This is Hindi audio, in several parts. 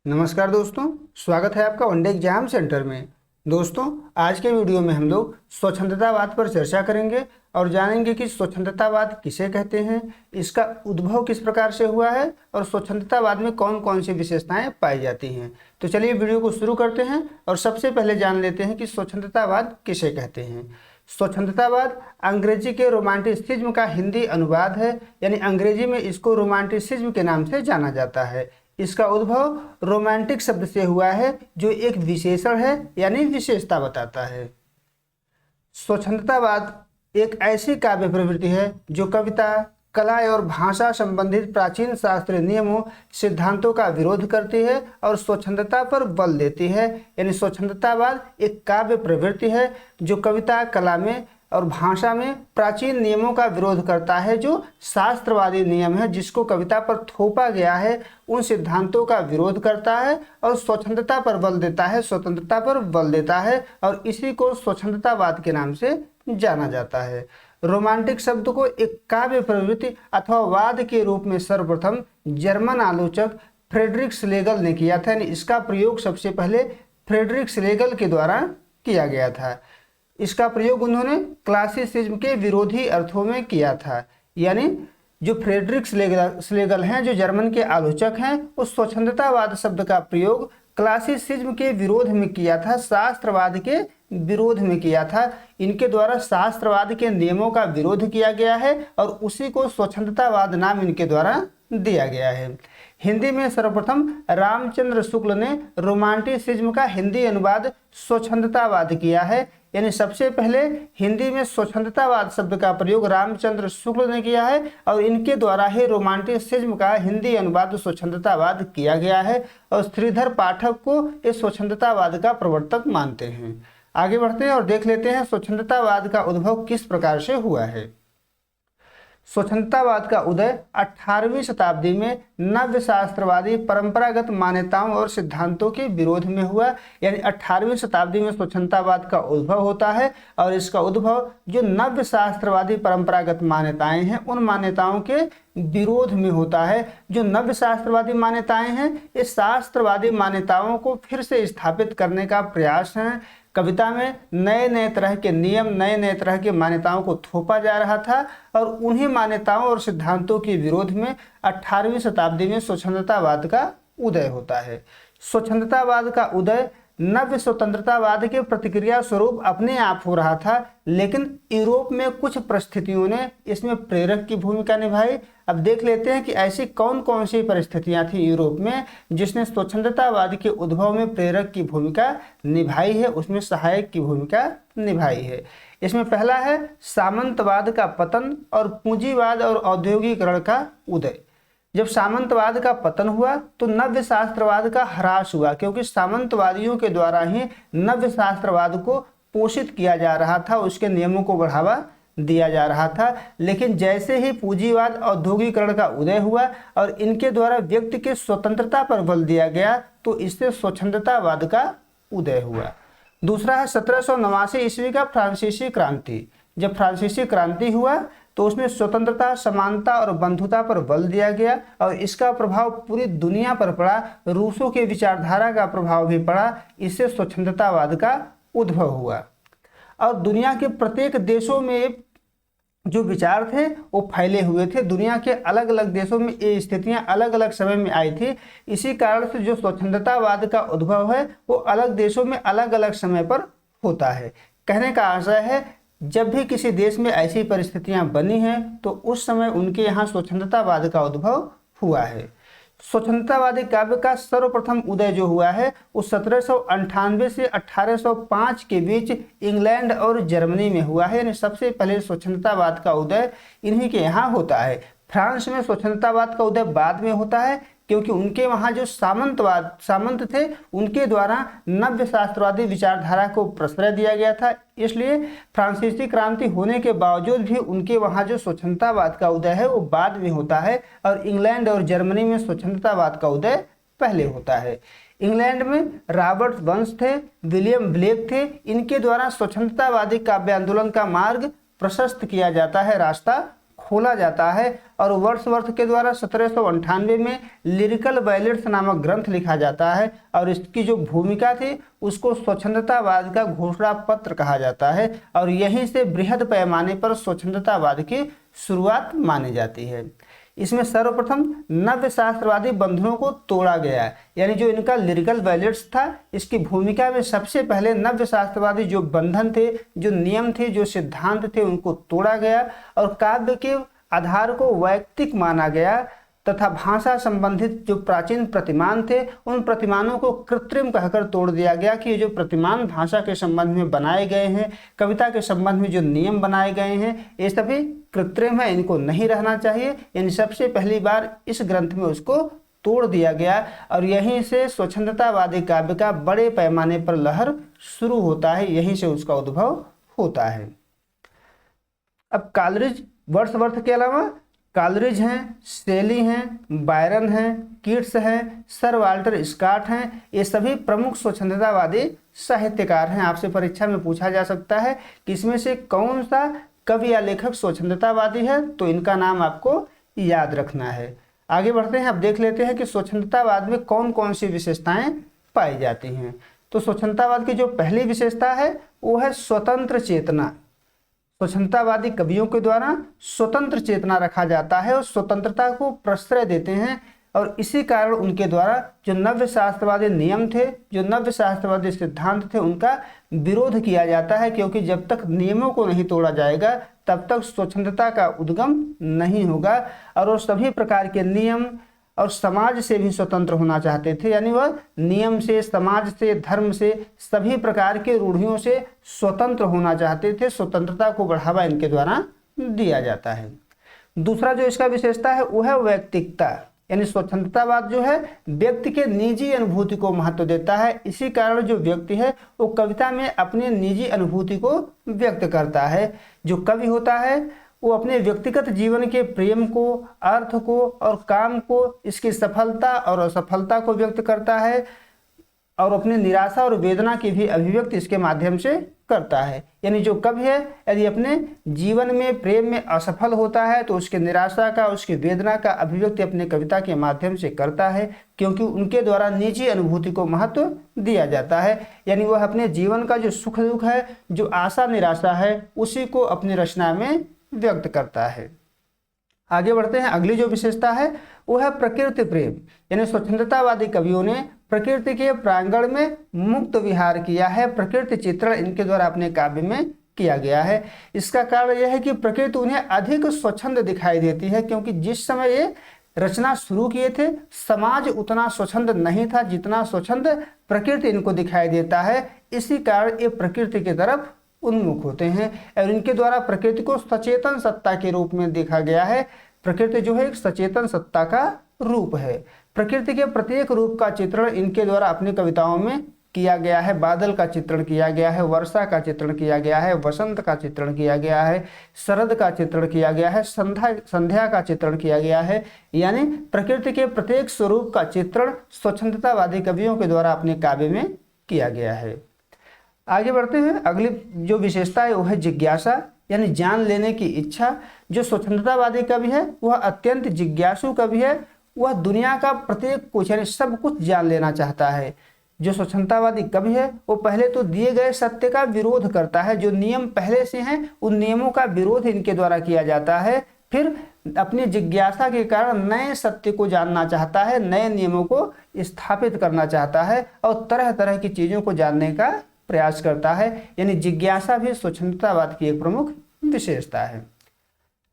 नमस्कार दोस्तों, स्वागत है आपका वनडे एग्जाम सेंटर में। दोस्तों, आज के वीडियो में हम लोग स्वच्छंदतावाद पर चर्चा करेंगे और जानेंगे कि स्वच्छंदतावाद किसे कहते हैं, इसका उद्भव किस प्रकार से हुआ है और स्वच्छंदतावाद में कौन कौन सी विशेषताएं पाई जाती हैं। तो चलिए वीडियो को शुरू करते हैं और सबसे पहले जान लेते हैं कि स्वच्छंदतावाद किसे कहते हैं। स्वच्छंदतावाद अंग्रेजी के रोमांटिसिज्म का हिंदी अनुवाद है, यानी अंग्रेजी में इसको रोमांटिसिज्म के नाम से जाना जाता है। इसका उद्भव रोमांटिक शब्द से हुआ है, जो एक विशेषण है यानी विशेषता बताता है। स्वच्छंदतावाद एक ऐसी काव्य प्रवृत्ति है जो कविता, कला और भाषा संबंधित प्राचीन शास्त्रीय नियमों, सिद्धांतों का विरोध करती है और स्वच्छंदता पर बल देती है। यानी स्वच्छंदतावाद एक काव्य प्रवृत्ति है जो कविता, कला में और भाषा में प्राचीन नियमों का विरोध करता है, जो शास्त्रवादी नियम है जिसको कविता पर थोपा गया है, उन सिद्धांतों का विरोध करता है और स्वच्छंदता पर बल देता है, स्वतंत्रता पर बल देता है और इसी को स्वच्छंदतावाद के नाम से जाना जाता है। रोमांटिक शब्द को एक काव्य प्रवृत्ति अथवा वाद के रूप में सर्वप्रथम जर्मन आलोचक फ्रेडरिक श्लेगल ने किया था। यानी इसका प्रयोग सबसे पहले फ्रेडरिक श्लेगल के द्वारा किया गया था। इसका प्रयोग उन्होंने क्लासिसिज्म के विरोधी अर्थों में किया था। यानी जो फ्रेडरिक श्लेगल हैं, जो जर्मन के आलोचक हैं, उस स्वच्छंदतावाद शब्द का प्रयोग क्लासिसिज्म के विरोध में किया था, शास्त्रवाद के विरोध में किया था। इनके द्वारा शास्त्रवाद के नियमों का विरोध किया गया है और उसी को स्वच्छंदतावाद नाम इनके द्वारा दिया गया है। हिंदी में सर्वप्रथम रामचंद्र शुक्ल ने रोमांटिसिज्म का हिंदी अनुवाद स्वच्छंदतावाद किया है। यानी सबसे पहले हिंदी में स्वच्छंदतावाद शब्द का प्रयोग रामचंद्र शुक्ल ने किया है और इनके द्वारा ही रोमांटिसिज्म का हिंदी अनुवाद स्वच्छंदतावाद किया गया है और श्रीधर पाठक को इस स्वच्छंदतावाद का प्रवर्तक मानते हैं। आगे बढ़ते हैं और देख लेते हैं स्वच्छंदतावाद का उद्भव किस प्रकार से हुआ है। स्वच्छंदतावाद का उदय 18वीं शताब्दी में नव्य शास्त्रवादी परंपरागत मान्यताओं और सिद्धांतों के विरोध में हुआ। यानी 18वीं शताब्दी में स्वच्छंदतावाद का उद्भव होता है और इसका उद्भव जो नव्य शास्त्रवादी परंपरागत मान्यताएं हैं, उन मान्यताओं के विरोध में होता है। जो नव्य शास्त्रवादी मान्यताएं हैं, इस शास्त्रवादी मान्यताओं को फिर से स्थापित करने का प्रयास है। कविता में नए नए तरह के नियम, नए नए तरह के मान्यताओं को थोपा जा रहा था और उन्हीं मान्यताओं और सिद्धांतों के विरोध में 18वीं शताब्दी में स्वच्छंदतावाद का उदय होता है। स्वच्छंदतावाद का उदय नव्य स्वतंत्रतावाद के प्रतिक्रिया स्वरूप अपने आप हो रहा था, लेकिन यूरोप में कुछ परिस्थितियों ने इसमें प्रेरक की भूमिका निभाई। अब देख लेते हैं कि ऐसी कौन कौन सी परिस्थितियां थी यूरोप में जिसने स्वच्छंदतावाद के उद्भव में प्रेरक की भूमिका निभाई है, उसमें सहायक की भूमिका निभाई है। इसमें पहला है सामंतवाद का पतन और पूंजीवाद और औद्योगिकरण का उदय। जब सामंतवाद का पतन हुआ तो नव्य शास्त्रवाद का ह्रास हुआ, क्योंकि सामंतवादियों के द्वारा ही नव्य शास्त्रवाद को पोषित किया जा रहा था, उसके नियमों को बढ़ावा दिया जा रहा था। लेकिन जैसे ही पूंजीवाद, औद्योगिकरण का उदय हुआ और इनके द्वारा व्यक्ति की स्वतंत्रता पर बल दिया गया, तो इससे स्वच्छंदतावाद का उदय हुआ। दूसरा है 1789 ईस्वी का फ्रांसीसी क्रांति। जब फ्रांसीसी क्रांति हुआ तो उसमें स्वतंत्रता, समानता और बंधुता पर बल दिया गया और इसका प्रभाव पूरी दुनिया पर पड़ा। रूसों के विचारधारा का प्रभाव भी पड़ा, इससे स्वच्छंदतावाद का उद्भव हुआ और दुनिया के प्रत्येक देशों में जो विचार थे वो फैले हुए थे। दुनिया के अलग अलग देशों में ये स्थितियां अलग अलग समय में आई थी। इसी कारण से जो स्वच्छंदतावाद का उद्भव है वो अलग देशों में अलग अलग समय पर होता है। कहने का आशय है, जब भी किसी देश में ऐसी परिस्थितियां बनी हैं तो उस समय उनके यहाँ स्वच्छंदतावाद का उद्भव हुआ है। स्वच्छंदतावादी काव्य का सर्वप्रथम उदय जो हुआ है वो 1798 से 1805 के बीच इंग्लैंड और जर्मनी में हुआ है। यानी सबसे पहले स्वच्छंदतावाद का उदय इन्हीं के यहाँ होता है। फ्रांस में स्वच्छंदतावाद का उदय बाद में होता है, क्योंकि उनके वहाँ जो सामंत थे, उनके द्वारा नव्य शास्त्रवादी विचारधारा को प्रश्रय दिया गया था। इसलिए फ्रांसीसी क्रांति होने के बावजूद भी उनके वहाँ जो स्वच्छंदतावाद का उदय है वो बाद में होता है और इंग्लैंड और जर्मनी में स्वच्छंदतावाद का उदय पहले होता है। इंग्लैंड में रॉबर्ट बर्न्स थे, विलियम ब्लेक थे। इनके द्वारा स्वच्छंदतावादी काव्य आंदोलन का मार्ग प्रशस्त किया जाता है, रास्ता खोला जाता है और वर्ड्सवर्थ के द्वारा 1798 में लिरिकल बैलेट्स नामक ग्रंथ लिखा जाता है और इसकी जो भूमिका थी उसको स्वच्छंदतावाद का घोषणा पत्र कहा जाता है और यहीं से बृहद पैमाने पर स्वच्छंदतावाद की शुरुआत मानी जाती है। इसमें सर्वप्रथम नव्य शास्त्रवादी बंधनों को तोड़ा गया, यानी जो इनका लिरिकल बैलेट्स था इसकी भूमिका में सबसे पहले नव्य शास्त्रवादी जो बंधन थे, जो नियम थे, जो सिद्धांत थे उनको तोड़ा गया और काव्य के आधार को वैयक्तिक माना गया तथा भाषा संबंधित जो प्राचीन प्रतिमान थे उन प्रतिमानों को कृत्रिम कहकर तोड़ दिया गया कि ये जो प्रतिमान भाषा के संबंध में बनाए गए हैं, कविता के संबंध में जो नियम बनाए गए हैं, ये सभी कृत्रिम है, इनको नहीं रहना चाहिए। यानी सबसे पहली बार इस ग्रंथ में उसको तोड़ दिया गया और यहीं से स्वच्छंदतावादी काव्य का बड़े पैमाने पर लहर शुरू होता है, यहीं से उसका उद्भव होता है। अब कालरिज, वर्ड्सवर्थ के अलावा कालरिज हैं, शेली हैं, बायरन हैं, कीट्स हैं, सर वाल्टर स्कॉट हैं, ये सभी प्रमुख स्वच्छंदतावादी साहित्यकार हैं। आपसे परीक्षा में पूछा जा सकता है कि इसमें से कौन सा कवि या लेखक स्वच्छंदतावादी है, तो इनका नाम आपको याद रखना है। आगे बढ़ते हैं, अब देख लेते हैं कि स्वच्छंदतावाद में कौन कौन सी विशेषताएं पाई जाती हैं। तो स्वच्छंदतावाद की जो पहली विशेषता है वो है स्वतंत्र चेतना। स्वच्छंदतावादी कवियों के द्वारा स्वतंत्र चेतना रखा जाता है और स्वतंत्रता को प्रश्रय देते हैं और इसी कारण उनके द्वारा जो नव्य शास्त्रवादी नियम थे, जो नव्य शास्त्रवादी सिद्धांत थे, उनका विरोध किया जाता है, क्योंकि जब तक नियमों को नहीं तोड़ा जाएगा तब तक स्वच्छंदता का उद्गम नहीं होगा। और वो सभी प्रकार के नियम और समाज से भी स्वतंत्र होना चाहते थे, यानी वह नियम से, समाज से, धर्म से, सभी प्रकार के रूढ़ियों से स्वतंत्र होना चाहते थे। स्वतंत्रता को बढ़ावा इनके द्वारा दिया जाता है। दूसरा जो इसका विशेषता है वो है वैयक्तिकता, यानी स्वच्छंदतावाद जो है व्यक्ति के निजी अनुभूति को महत्व देता है। इसी कारण जो व्यक्ति है वो कविता में अपने निजी अनुभूति को व्यक्त करता है। जो कवि होता है वो अपने व्यक्तिगत जीवन के प्रेम को, अर्थ को और काम को, इसकी सफलता और असफलता को व्यक्त करता है और अपनी निराशा और वेदना की भी अभिव्यक्ति इसके माध्यम से करता है। यानी जो कवि है यदि अपने जीवन में प्रेम में असफल होता है तो उसके निराशा का, उसकी वेदना का अभिव्यक्ति अपने कविता के माध्यम से करता है, क्योंकि उनके द्वारा निजी अनुभूति को महत्व दिया जाता है। यानी वह अपने जीवन का जो सुख दुख है, जो आशा निराशा है, उसी को अपनी रचना में व्यक्त करता है। आगे बढ़ते हैं, अगली जो विशेषता है वो है प्रकृति प्रेम। यानी स्वच्छंदतावादी कवियों ने प्रकृति के प्रांगण में मुक्त विहार किया है। प्रकृति चित्रण इनके द्वारा अपने काव्य में किया गया है। इसका कारण यह है कि प्रकृति उन्हें अधिक स्वच्छंद दिखाई देती है, क्योंकि जिस समय ये रचना शुरू किए थे समाज उतना स्वच्छंद नहीं था जितना स्वच्छंद प्रकृति इनको दिखाई देता है। इसी कारण ये प्रकृति की तरफ उन्मुख होते हैं और इनके द्वारा प्रकृति को सचेतन सत्ता के रूप में देखा गया है। प्रकृति जो है एक सचेतन सत्ता का रूप है। प्रकृति के प्रत्येक रूप का चित्रण इनके द्वारा अपनी कविताओं में किया गया है। बादल का चित्रण किया गया है, वर्षा का चित्रण किया गया है, वसंत का चित्रण किया गया है, शरद का चित्रण किया गया है, संध्या का चित्रण किया गया है। यानी प्रकृति के प्रत्येक स्वरूप का चित्रण स्वच्छंदतावादी कवियों के द्वारा अपने काव्य में किया गया है। आगे बढ़ते हैं, अगली जो विशेषता है वो है जिज्ञासा, यानी जान लेने की इच्छा। जो स्वच्छंदतावादी कवि है वह अत्यंत जिज्ञासु कवि है। वह दुनिया का प्रत्येक कुछ यानी सब कुछ जान लेना चाहता है। जो स्वच्छंदतावादी कवि है वो पहले तो दिए गए सत्य का विरोध करता है। जो नियम पहले से हैं उन नियमों का विरोध इनके द्वारा किया जाता है। फिर अपनी जिज्ञासा के कारण नए सत्य को जानना चाहता है, नए नियमों को स्थापित करना चाहता है और तरह तरह की चीज़ों को जानने का प्रयास करता है। यानी जिज्ञासा भी स्वच्छंदतावाद की एक प्रमुख विशेषता है।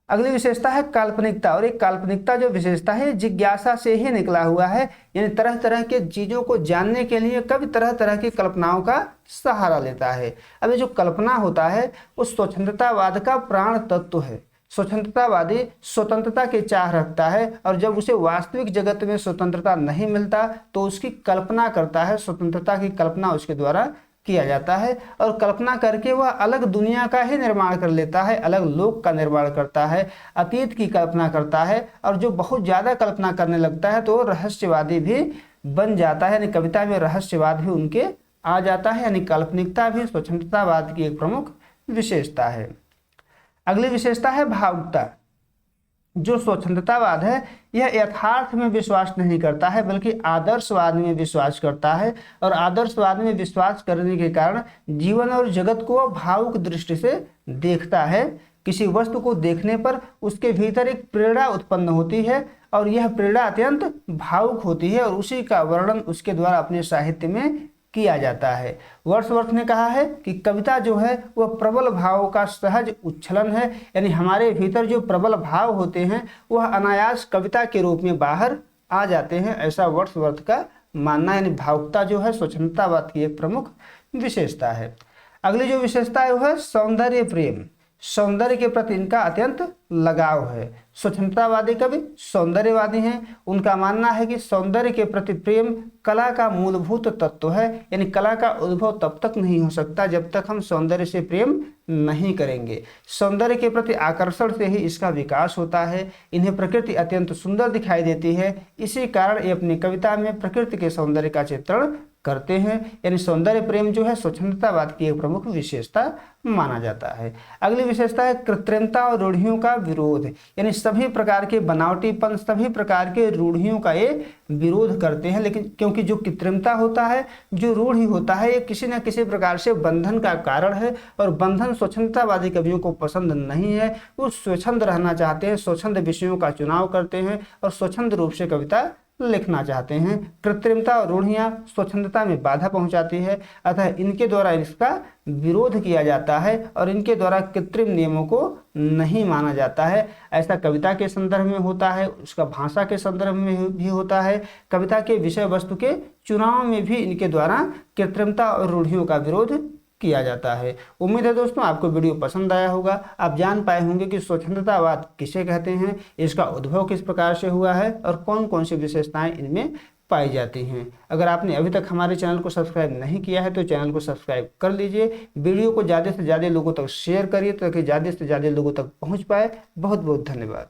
अगली विशेषता है काल्पनिकता, और एक काल्पनिकता जो विशेषता है जिज्ञासा से ही निकला हुआ है। यानी तरह तरह के चीज़ों को जानने के लिए कवि तरह तरह की कल्पनाओं का सहारा लेता है। अब ये जो कल्पना होता है वो स्वच्छंदतावाद का प्राण तत्व है। स्वच्छंदतावादी स्वतंत्रता की चाह रखता है और जब उसे वास्तविक जगत में स्वतंत्रता नहीं मिलता तो उसकी कल्पना करता है। स्वतंत्रता की कल्पना उसके द्वारा किया जाता है और कल्पना करके वह अलग दुनिया का ही निर्माण कर लेता है, अलग लोक का निर्माण करता है, अतीत की कल्पना करता है। और जो बहुत ज़्यादा कल्पना करने लगता है तो रहस्यवादी भी बन जाता है। यानी कविता में रहस्यवाद भी उनके आ जाता है। यानी काल्पनिकता भी स्वच्छंदतावाद की एक प्रमुख विशेषता है। अगली विशेषता है भावुकता। जो स्वच्छंदतावाद है यह यथार्थ में विश्वास नहीं करता है बल्कि आदर्शवाद में विश्वास करता है, और आदर्शवाद में विश्वास करने के कारण जीवन और जगत को भावुक दृष्टि से देखता है। किसी वस्तु को देखने पर उसके भीतर एक प्रेरणा उत्पन्न होती है और यह प्रेरणा अत्यंत भावुक होती है और उसी का वर्णन उसके द्वारा अपने साहित्य में किया जाता है। वर्ड्सवर्थ ने कहा है कि कविता जो है वह प्रबल भावों का सहज उच्छलन है, यानी हमारे भीतर जो प्रबल भाव होते हैं वह अनायास कविता के रूप में बाहर आ जाते हैं, ऐसा वर्ड्सवर्थ का मानना। यानी भावुकता जो है स्वच्छंदतावाद की एक प्रमुख विशेषता है। अगली जो विशेषता है वह है सौंदर्य प्रेम। सौंदर्य के प्रति इनका अत्यंत लगाव है। स्वच्छंदतावादी कवि सौंदर्यवादी हैं। उनका मानना है कि सौंदर्य के प्रति प्रेम कला का मूलभूत तत्व है, यानी कला का उद्भव तब तक नहीं हो सकता जब तक हम सौंदर्य से प्रेम नहीं करेंगे। सौंदर्य के प्रति आकर्षण से ही इसका विकास होता है। इन्हें प्रकृति अत्यंत सुंदर दिखाई देती है, इसी कारण ये अपनी कविता में प्रकृति के सौंदर्य का चित्रण करते हैं। यानी सौंदर्य प्रेम जो है स्वच्छंदतावाद की एक प्रमुख विशेषता माना जाता है। अगली विशेषता है कृत्रिमता और रूढ़ियों का विरोध। यानी सभी प्रकार के बनावटीपन, सभी प्रकार के रूढ़ियों का ये विरोध करते हैं। लेकिन क्योंकि जो कृत्रिमता होता है, जो रूढ़ि होता है, ये किसी न किसी प्रकार से बंधन का कारण है और बंधन स्वच्छंदतावादी कवियों को पसंद नहीं है। वो स्वच्छंद रहना चाहते हैं, स्वच्छंद विषयों का चुनाव करते हैं और स्वच्छंद रूप से कविता लिखना चाहते हैं। कृत्रिमता और रूढ़ियां स्वच्छंदता में बाधा पहुंचाती है, अतः इनके द्वारा इसका विरोध किया जाता है और इनके द्वारा कृत्रिम नियमों को नहीं माना जाता है। ऐसा कविता के संदर्भ में होता है, उसका भाषा के संदर्भ में भी होता है, कविता के विषय वस्तु के चुनाव में भी इनके द्वारा कृत्रिमता और रूढ़ियों का विरोध किया जाता है। उम्मीद है दोस्तों आपको वीडियो पसंद आया होगा। आप जान पाए होंगे कि स्वच्छंदतावाद किसे कहते हैं, इसका उद्भव किस प्रकार से हुआ है और कौन कौन सी विशेषताएं इनमें पाई जाती हैं। अगर आपने अभी तक हमारे चैनल को सब्सक्राइब नहीं किया है तो चैनल को सब्सक्राइब कर लीजिए। वीडियो को ज़्यादा से ज़्यादा लोगों तक शेयर करिए ताकि ज़्यादा से ज़्यादा लोगों तक पहुँच पाए। बहुत बहुत धन्यवाद।